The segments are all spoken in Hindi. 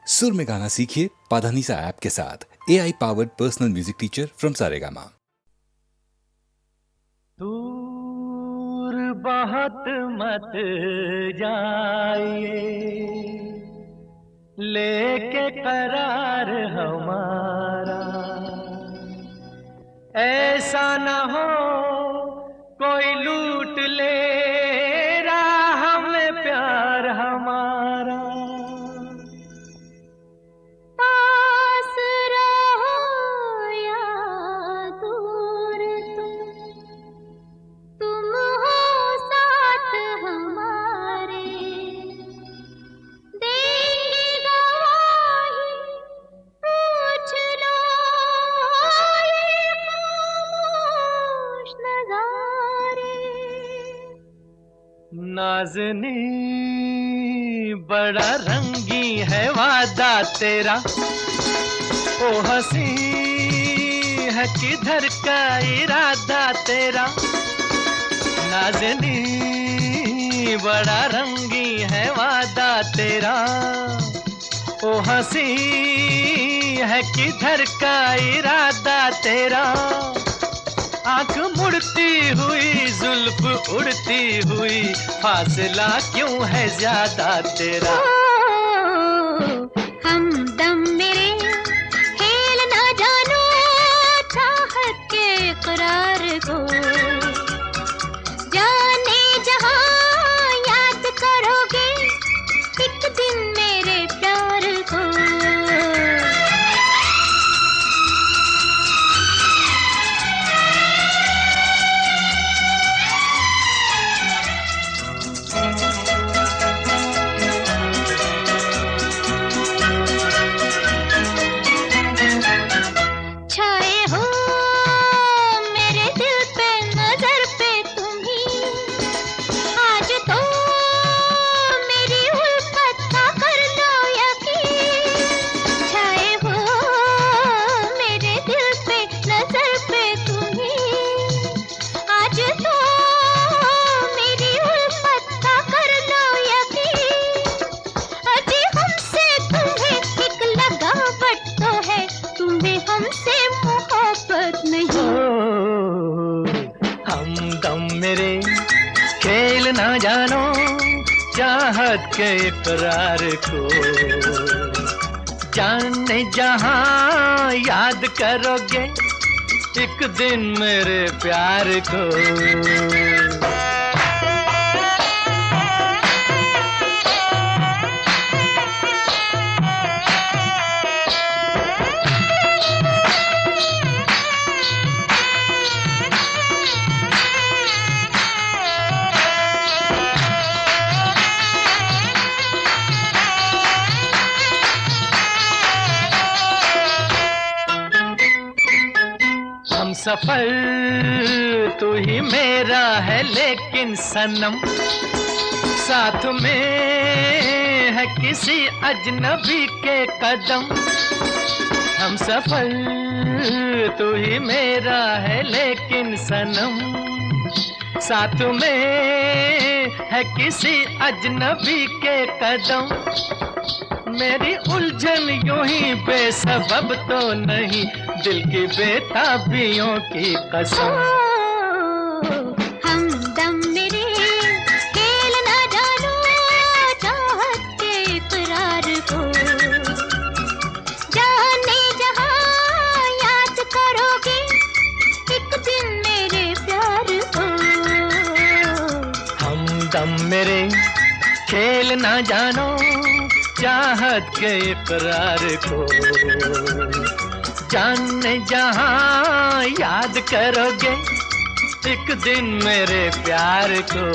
सुर में गाना सीखिए पाधानीसा ऐप के साथ। AI powered personal music teacher from Saregama. दूर बहुत मत जाइए, लेके करार हमारा, ऐसा न हो कोई लूट ले राह में प्यार हमारा। पास रहो या दूर, तुम हो साथ हमारे, देंगे गवाही पूछ लो ये खामोश नज़ारे। नाज़नी बड़ा रंगी है वादा तेरा, ओ हंसी है किधर का इरादा तेरा। नाज़नी बड़ा रंगी है वादा तेरा, ओ हंसी है किधर का इरादा तेरा। आंख मुड़ती हुई जुल्फ उड़ती हुई, फासला क्यों है ज्यादा तेरा। हमदम मेरे खेल ना जानो चाहत के इकरार को, जाने जहां याद करोगे एक दिन मेरे प्यार को। छाए हो मेरे दिल पे नजर पे तुम ही, आज तो मेरी उल्फत का कर लो यकीन। छाए हो मेरे दिल पे नजर पे तुम ही, आज तो मेरी उल्फत का कर लो यकीन। अजी हमसे तुम्हें एक लगावट तो है, तुम्हें हमसे मोहब्बत नहीं। हमदम मेरे खेल ना जानो चाहत के इकरार को, जाने जहां याद करोगे एक दिन मेरे प्यार को। हम सफर तू ही मेरा है लेकिन सनम, साथ में है किसी अजनबी के कदम। हम सफर तू ही मेरा है लेकिन सनम, साथ में है किसी अजनबी के कदम। मेरी उलझन यूं ही बेसबब तो नहीं, दिल की बेताबियों की कसम। हमदम मेरे खेल ना जानो चाहत के इकरार को, जाने जहां याद करोगे एक दिन मेरे प्यार को। हमदम मेरे खेल ना जानो चाहत के इकरार को, जाने जहां याद करोगे एक दिन मेरे प्यार को।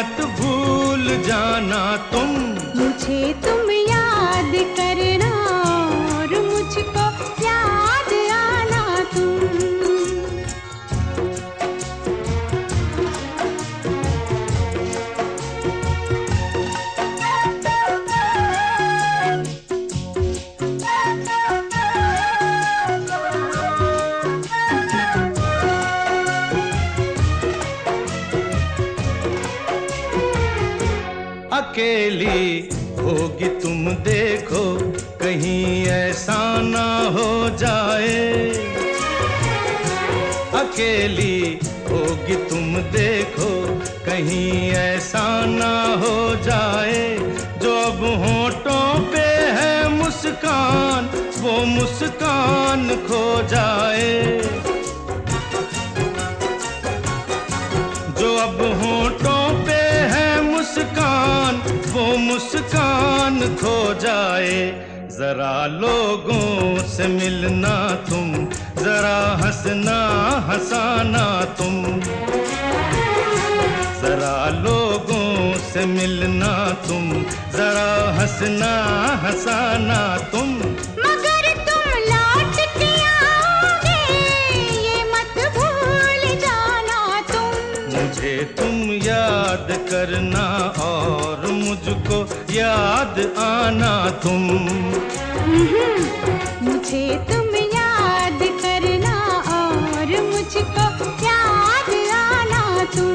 मत भूल जाना तुम। मुझे तुम याद करना और मुझको याद आना तुम। अकेली होगी तुम देखो, कहीं ऐसा ना हो जाए। अकेली होगी तुम देखो, कहीं ऐसा ना हो जाए। जो अब होठों पे है मुस्कान, वो मुस्कान खो जाए। जो अब होठों पे है मुस्कान, वो मुस्कान खो जाए। जरा लोगों से मिलना तुम, जरा हंसना हंसाना तुम। जरा लोगों से मिलना तुम, जरा हंसना हंसाना तुम। मगर तुम लौट के आओगे, ये मत भूल जाना तुम। मुझे तुम याद करना और मुझको याद आना तुम। मुझे तुम याद करना और मुझको याद आना तुम।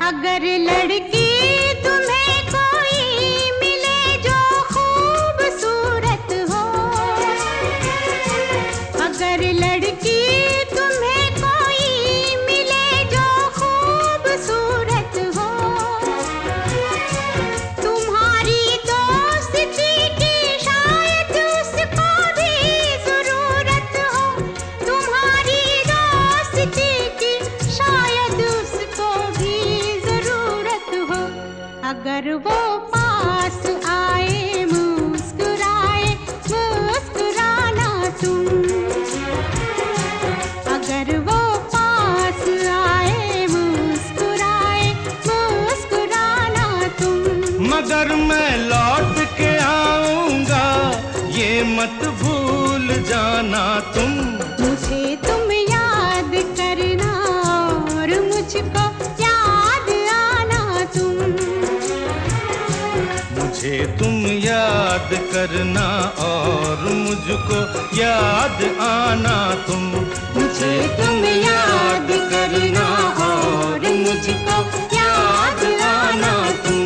अगर लड़की तुम्हें कोई मिले जो खूबसूरत हो, अगर लड़की तुम्हें कोई मिले जो खूबसूरत हो, तुम्हारी दोस्ती की शायद उसको भी जरूरत हो। तुम्हारी दोस्ती की शायद उसको भी अगर वो पास आए मुस्कुराए मुस्कुराना तुम। अगर वो पास आए मुस्कुराए मुस्कुराना तुम। मगर मैं लौट के आऊंगा, ये मत भूल जाना तुम। मुझे तुम याद करना और मुझको याद आना तुम। मुझे तुम याद करना और मुझको याद आना तुम। मुझे तुम याद करना और मुझको याद आना तुम।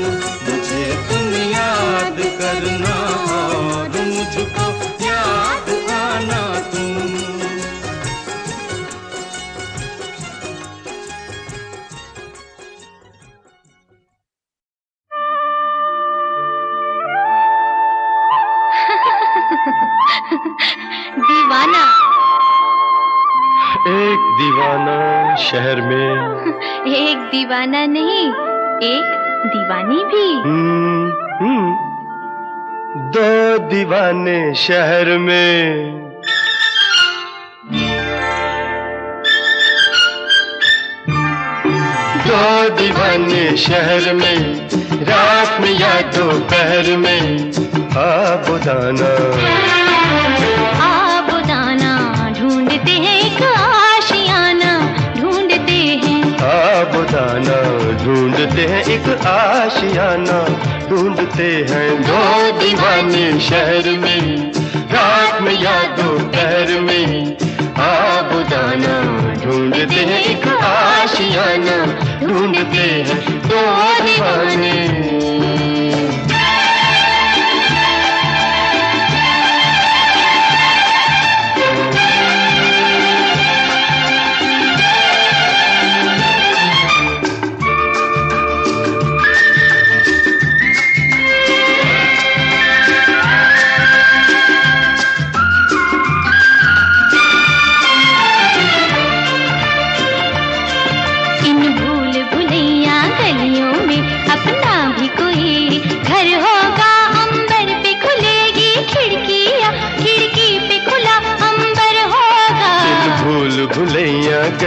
मुझे तुम याद करना और मुझको याद आना तुम। दीवाना। एक दीवाना शहर में, एक दीवाना नहीं, एक दीवानी भी। दो दीवाने शहर में। दो दीवाने शहर में, रात में या दोपहर में। आबुदाना आबुदाना ढूंढते हैं एक आशियाना, ढूंढते हैं। आबुदाना ढूंढते हैं एक आशियाना, ढूंढते हैं। दो दीवाने शहर में, रात में या दोपहर में। आबुदाना ढूंढते हैं एक आशियाना, ढूंढते हैं दो दीवाने।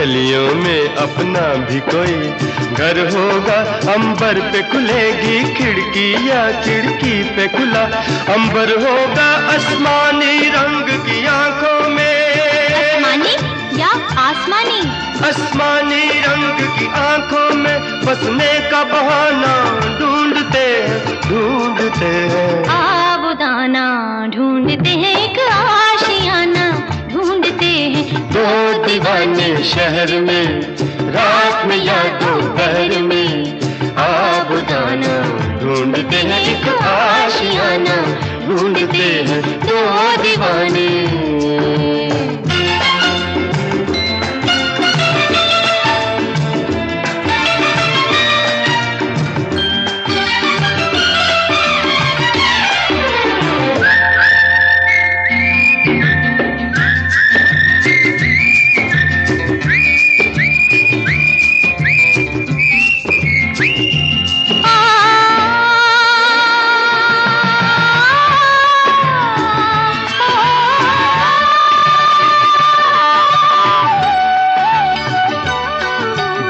गलियों में अपना भी कोई घर होगा। अंबर पे खुलेगी खिड़की या खिड़की पे खुला अंबर होगा। आसमानी रंग की आंखों में, आसमानी या आसमानी? आसमानी रंग की आंखों में बसने का बहाना ढूंढते हैं। आबुदाना ढूंढते हैं, एक आशियाना ढूंढते हैं। दो दीवाने शहर में, रात में या दोपहर में, आबुदाना ढूंढते हैं, एक आशियाना ढूंढते हैं दो दीवाने।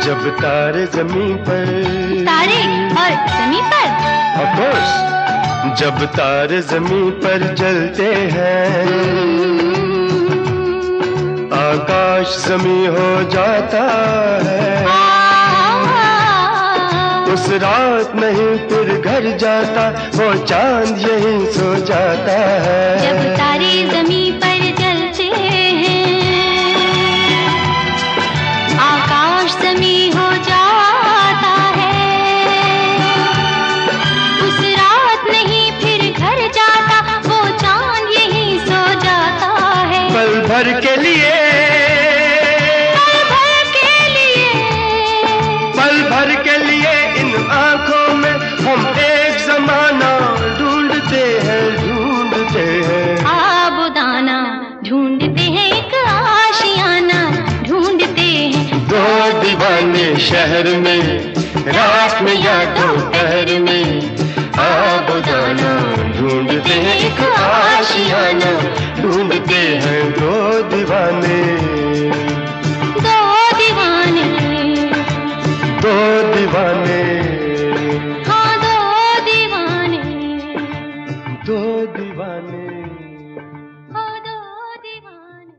जब तारे जमीन पर, तारे और जमीन पर, ऑफ कोर्स, जब तारे जमीन पर जलते हैं, आकाश जमीन हो जाता है। उस रात नहीं फिर घर जाता, वो चांद यहीं सो जाता है। जब तारे जमीन पर जलते हैं, आकाश जमीन हो जाता है। उस रात नहीं फिर घर जाता, वो चांद यहीं सो जाता है। पल भर के लिए, पल भर के लिए, पल भर के लिए इन आंखों में हम एक जमाना ढूंढते हैं। आबुदाना ढूंढते हैं, एक आशियाना ढूंढते हैं। दो दीवाने शहर में, रात में या दोपहर में, आबुदाना ढूंढते हैं, एक आशियाना ढूंढते हैं दो दीवाने। दो दीवाने, दो दीवाने, हाँ दो दीवाने, दो दीवाने। हाँ दो दीवाने।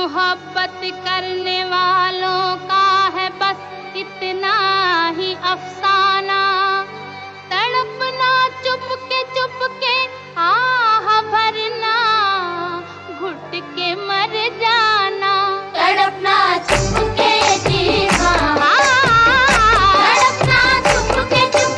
मोहब्बत करने वालों का है बस इतना ही अफसाना, तड़पना चुप के आह भरना, घुट के मर जाना, तड़पना चुप के जी हाँ, तड़पना चुप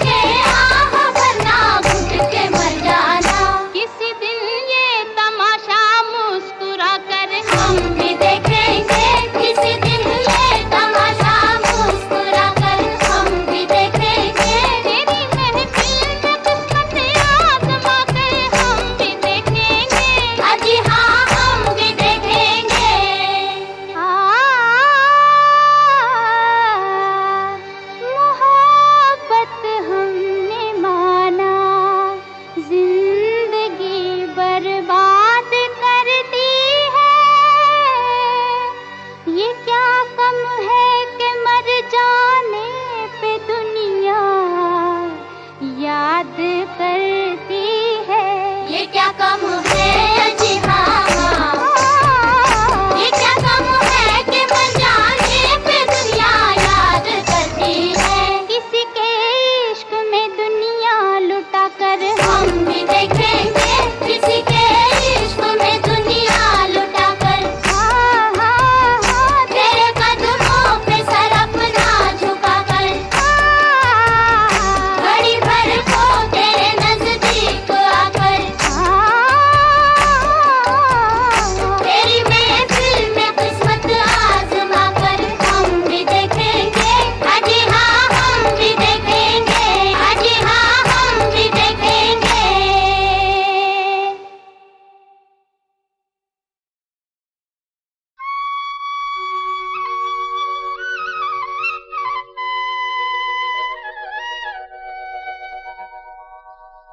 के आह भरना, घुट के मर जाना। किसी दिन ये तमाशा मुस्कुरा कर हम भी देखेंगे, किसी दिन ये तमाशा मुस्कुरा कर हम भी देखेंगे, तेरी महफिल में किस्मत आज़मा कर हम भी देखेंगे, अजी हाँ हम भी देखेंगे। मोहब्बत हमने माना, जिंदगी बर्बाद कर दी है, ये क्या कम है कि मर जाने पे दुनिया याद करती है, ये क्या कम है जी हाँ, ये क्या कम है कि मर जाने पे दुनिया याद करती है, किसी के इश्क में दुनिया लुटा कर हम भी देखेंगे, किसी के इश्क में दुनिया लुटा कर, हाँ हाँ हाँ तेरे कदमों पे सर अपना झुका कर, घड़ी भर को तेरे नजदीक आकर, तेरी महफिल में किस्मत आज़मा कर हम भी देखेंगे, अजी हाँ हम भी देखेंगे, अजी हाँ हम भी देखेंगे।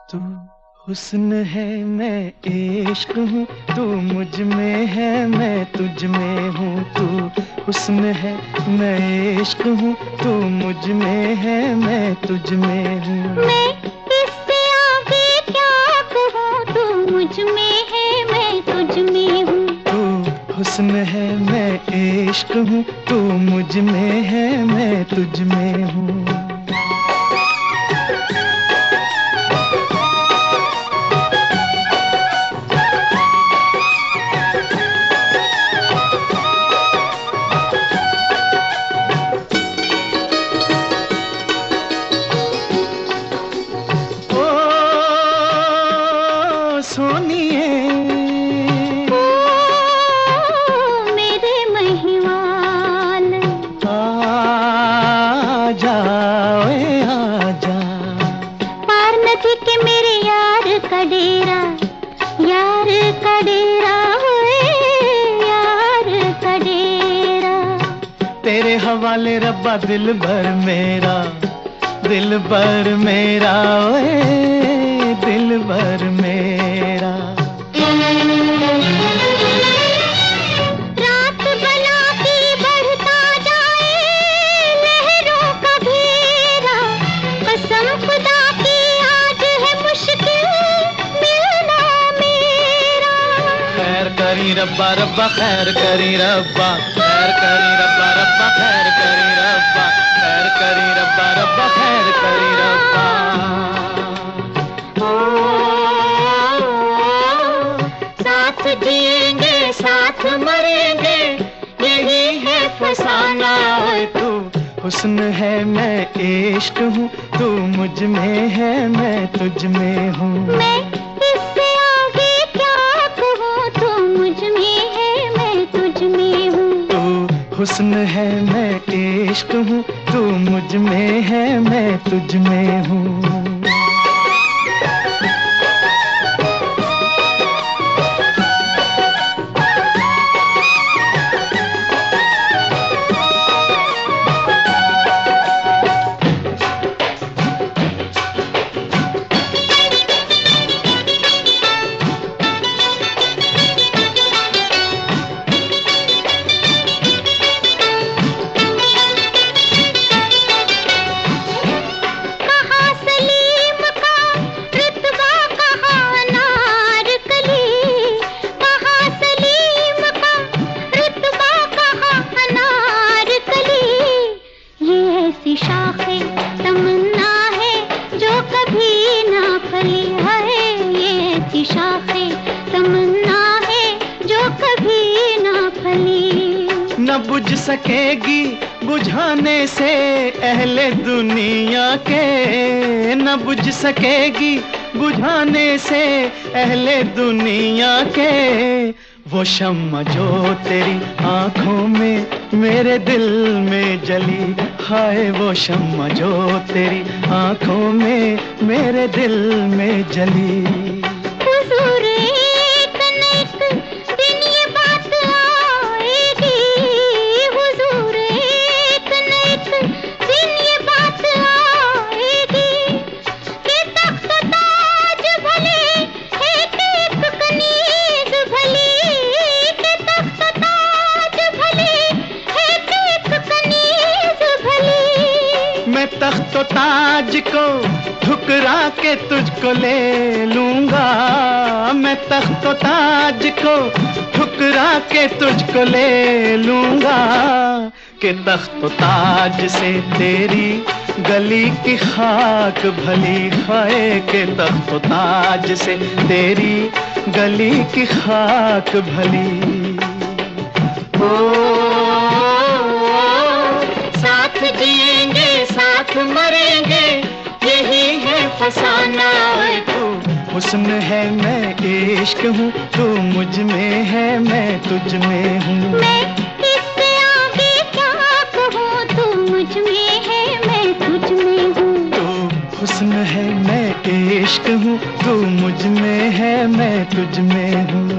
तू हुस्न है मैं इश्क हूँ, तू मुझ में है मैं तुझ में हूँ, तू हुस्न है मैं इश्क हूँ, तू मुझ में है मैं तुझ में हूँ। मैं इससे आगे क्या कहूँ, तू मुझ में है मैं तुझ में हूँ, तू हुस्न है मैं इश्क हूँ, तू मुझ में है मैं तुझ में हूँ। ओ सोनिए ओ मेरे महिवाल, आजा ओए आजा, पार नदी के मेरे यार का डेरा, यार का डेरा हुए, यार का डेरा, तेरे हवाले रब्बा दिल भर मेरा, दिल भर मेरा ओए दिल भर मेरा। रात बला की बढ़ता जाए लहरों का घेरा, कसम खुदा की आज है मुश्किल मिलना मेरा, खैर करी रब्बा रब्बा खैर करी रब्बा, खैर करी रब्बा रब्बा खैर करी रब्बा, खैर करी रब्बा रब्बा खैर करी रब्बा। साथ जिएंगे साथ मरेंगे, यही है फसाना। ओए तू हुस्न है मैं इश्क हूँ, तू मुझ में है मैं तुझ में हूँ। मैं इससे आगे क्या कहूँ, तू मुझ में है मैं तुझ में हूँ, तू हुस्न है मैं इश्क हूँ, तू मुझ में है मैं तुझ में हूँ। कहाँ से ली न बुझ सकेगी बुझाने से अहले दुनिया के, न बुझ सकेगी बुझाने से अहले दुनिया के। वो शम्मा जो तेरी आंखों में मेरे दिल में जली, हाय वो शम्मा जो तेरी आंखों में मेरे दिल में जली। हुजूर एक न एक दिन ये बात आएगी, हुजूर एक न एक दिन ये बात आएगी कि तख्त ताज भले एक एक कनीज भली, कि तख्त ताज भले एक एक कनीज भली। मैं तख्त ताज को ठुकरा के तुझको ले लूंगा, मैं तख्त ताज को ठुकरा के तुझको ले लूंगा। कि तख्त ताज से तेरी गली की खाक भली, हाय के तख्त ताज से तेरी गली की खाक भली। ओ साथ जिएंगे साथ मरेंगे यही है फसाना। हुस्न है मैं इश्क हूँ, तू मुझ में है मैं तुझ में हूँ। मैं इससे आगे क्या कहूँ, तू मुझ में है मैं तुझ में हूँ। तू हुस्न है मैं इश्क हूँ, तू मुझ में है मैं तुझ में हूँ।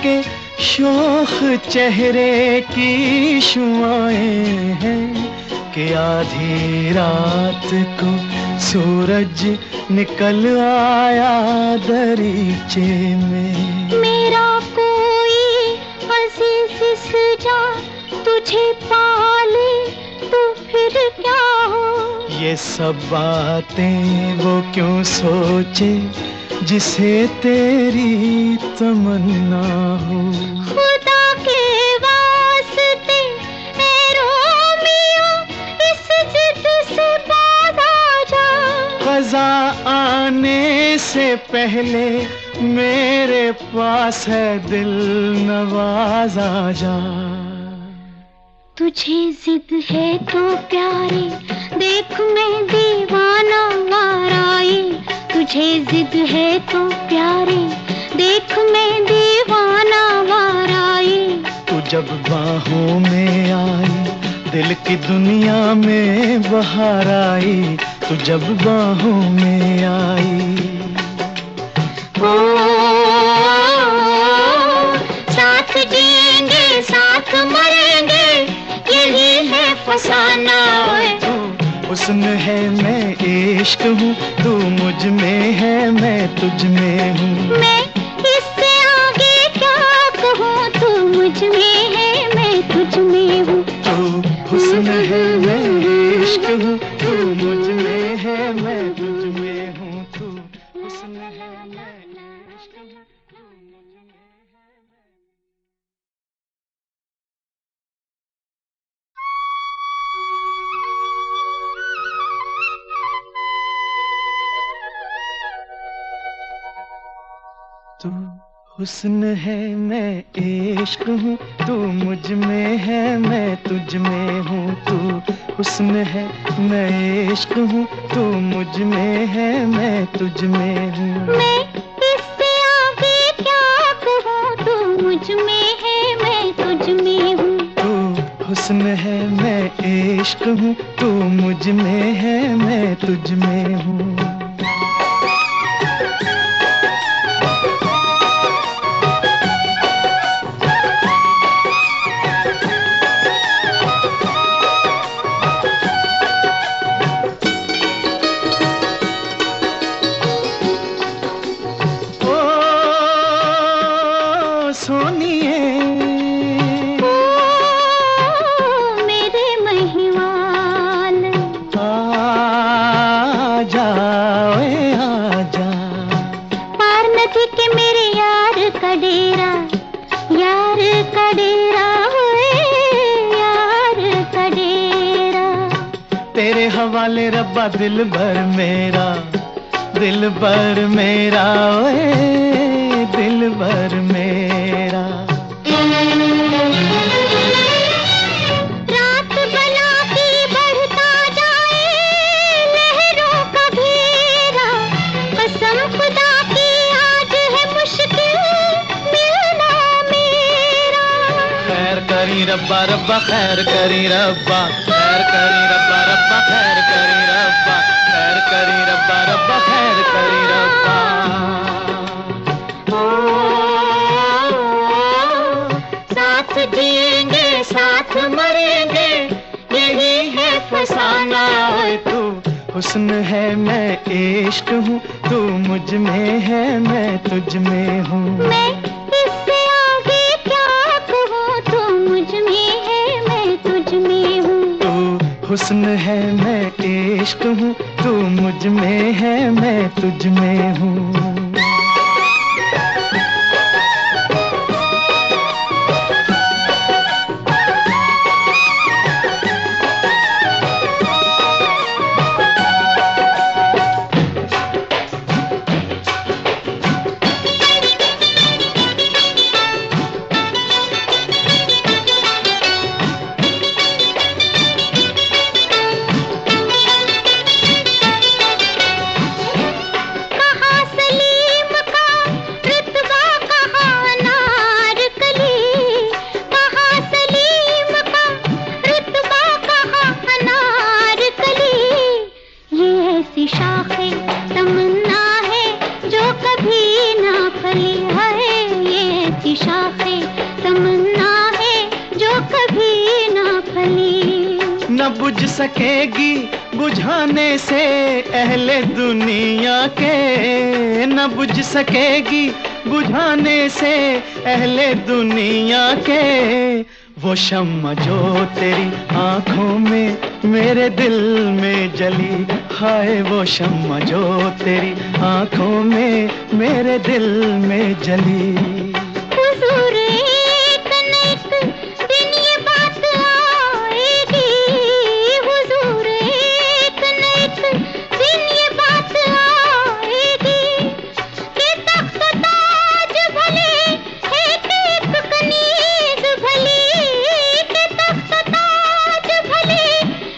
के शोख चेहरे की शुआएं हैं कि आधी रात को सूरज निकल आया दरीचे में। मेरा कोई अजीज सजा तुझे पाले तो फिर क्या हो। ये सब बातें वो क्यों सोचे जिसे तेरी तमन्ना हो। खुदा के वास्ते ऐ रोमियो इस जिद से बाज आ जा। क़ज़ा आने से पहले मेरे पास है दिल नवाज आ जा। तुझे जिद है तो प्यारे देख मैं दीवाना वाराई। तुझे जिद है तो प्यारे देख मैं दीवाना वाराई। तू जब बाहों में आई दिल की दुनिया में बहार आई। तू जब बाहों में आई। ओ साथ जिएंगे साथ मरेंगे यही है फसाना। हुस्न है मैं इश्क हूँ तू मुझ में है मैं तुझ में हूँ। मैं इससे आगे क्या कहूँ तू मुझ में है मैं तुझ में हूँ। तू हुस्न है मैं इश्क हूँ तू मुझ में है मैं तुझ में हूँ। तू हुस्न है मैं इश्क हूँ तू मुझ में है। तू हुस्न है मैं इश्क हूँ तू मुझ में है मैं तुझ में हूँ। तू हुस्न है मैं इश्क हूँ तू मुझ में है मैं तुझ में हूँ। मैं इससे आगे क्या कहूँ तू मुझ में है मैं तुझ में हूँ। तू हुस्न है मैं इश्क हूँ तू मुझ में है मैं तुझ में हूँ। तेरे हवाले रब्बा दिल भर मेरा, दिल भर मेरा, ओए दिल भर मेरा। रात बला की बढ़ता जाए लहरों का घेरा, कसम खुदा की आज है मुश्किल मिलना मेरा। खैर करी रब्बा रब्बा खैर करी रब्बा, खैर करी रब्बा रब्बा खैर करी रब्बा, खैर करी रब्बा रब्बा खैर करी रब्बा। साथ जिएंगे साथ मरेंगे यही है फसाना। ओए तू हुस्न है मैं इश्क हूँ, तू मुझ में है मैं तुझ में हूँ। मैं इससे आगे क्या कहूँ, तू मुझ में है मैं तुझ में हूँ। तू हुस्न है मैं इश्क हूँ, तू मुझ में है मैं तुझ में हूँ। न बुझ सकेगी बुझाने से अहले दुनिया के, न बुझ सकेगी बुझाने से अहले दुनिया के। वो शम्मा जो तेरी आंखों में मेरे दिल में जली, हाय वो शम्मा जो तेरी आंखों में मेरे दिल में जली। हुजूर एक न एक दिन ये बात आएगी, हुजूर एक न एक दिन ये बात आएगी कि तख्त ताज भले है कि एक कनीज भली, कि तख्त ताज भले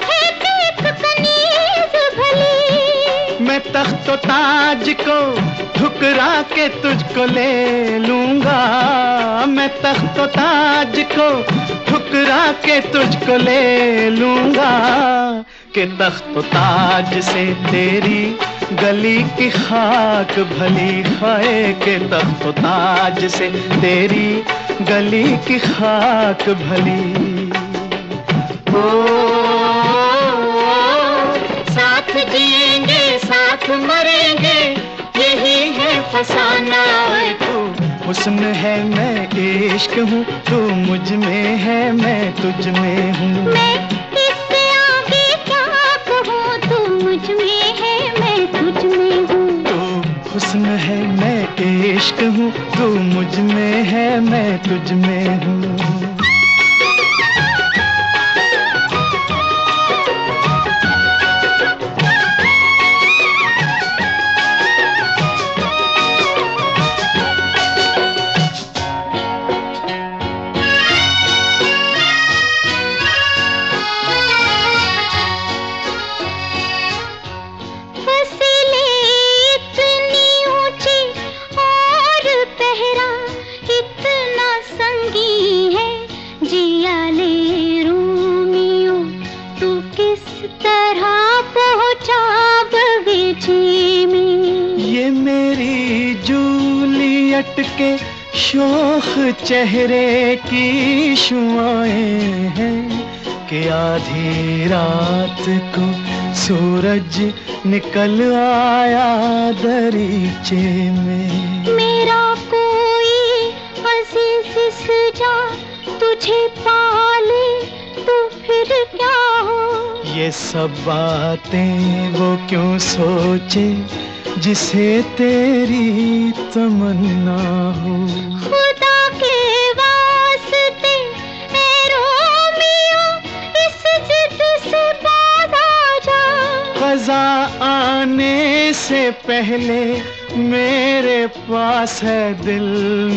है कि एक कनीज भली। मैं तख्त ताज को ठुकरा के तुझको ले लूंगा, मैं तख्त ताज को ठुकरा के तुझको ले लूंगा। कि तख्त ताज से तेरी गली की खाक भली, हाय के तख्त ताज से तेरी गली की खाक भली। ओ साथ जिएंगे साथ मरेंगे यही है फसाना। ओए तू हुस्न है मैं इश्क हूँ, तू मुझ में है मैं तुझ में हूँ। मैं इससे आगे क्या कहूँ, तू मुझ में है मैं तुझ में हूँ। तू हुस्न है मैं इश्क हूँ, तू मुझ में है मैं तुझ में हूँ। के शोख चेहरे की शुआएं हैं कि आधी रात को सूरज निकल आया दरीचे में। मेरा कोई अजीज सजा तुझे पाले तो फिर क्या हो। ये सब बातें वो क्यों सोचे जिसे तेरी तमन्ना हो। खुदा के वास्ते ए रोमियो इस जिद से बाज आ खजा आने से पहले मेरे पास है दिल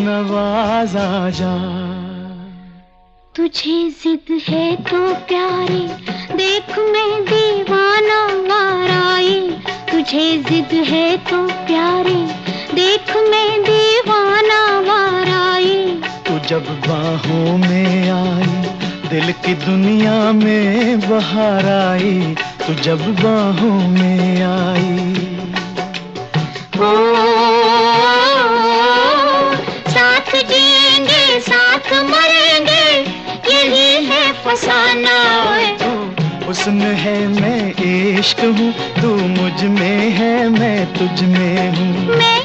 नवाजा जा। तुझे जिद है तो प्यारी, देख मैं दीवाना वाराई। तुझे जिद है तो प्यारी, देख मैं दीवाना वाराई। तू जब बाहों में आई, दिल की दुनिया में बहार आई। तू जब बाहों में आई। ओ, साथ जिएंगे साथ मरेंगे, यही है फसाना। तू हुस्न है मैं इश्क हूँ, तू मुझ में है मैं तुझ में हूँ। मैं